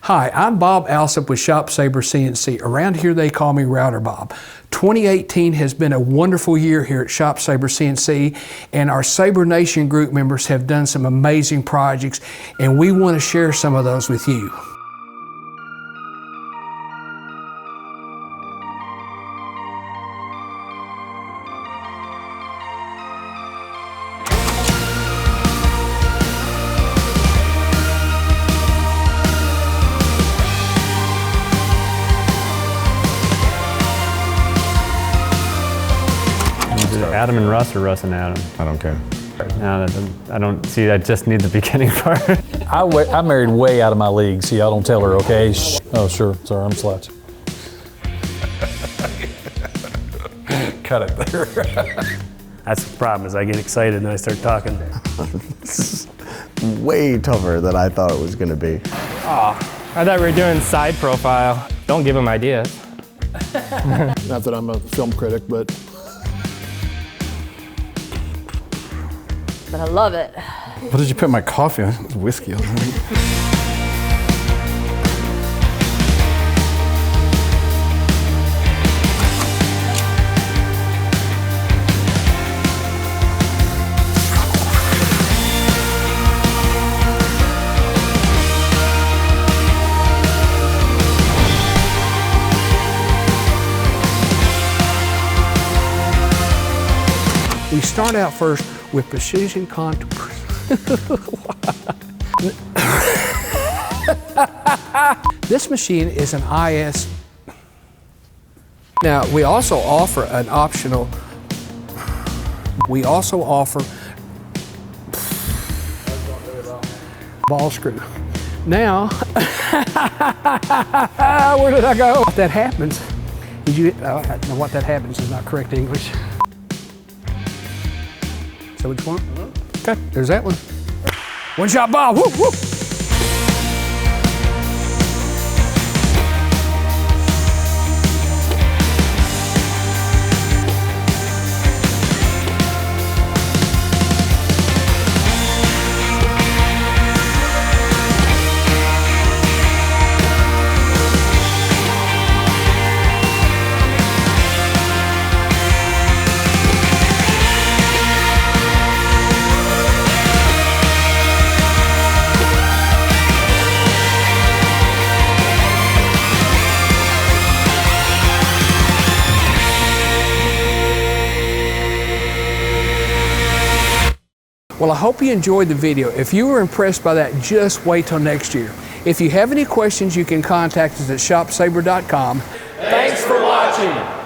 Hi, I'm Bob Alsop with ShopSabre CNC. Around here they call me Router Bob. 2018 has been a wonderful year here at ShopSabre CNC, and our Sabre Nation group members have done some amazing projects, and we want to share some of those with you. Adam and Russ or Russ and Adam? I don't care. No, I don't see. I just need the beginning part. I married way out of my league, so y'all don't tell her, okay? Oh, sure. Sorry, I'm slouch. Cut it there. That's the problem, is I get excited and I start talking. This is way tougher than I thought it was going to be. Oh, I thought we were doing side profile. Don't give them ideas. Not that I'm a film critic, but I love it. What did you put in my coffee? Whiskey. We start out first with precision contours. This machine is an IS. Now, we also offer an optional, ball screw. Now, where did I go? What that happens, what that happens is not correct English. So which one? Okay, there's that one. One shot ball, whoop, whoop. Well, I hope you enjoyed the video. If you were impressed by that, just wait till next year. If you have any questions, you can contact us at shopsabre.com. Thanks for watching.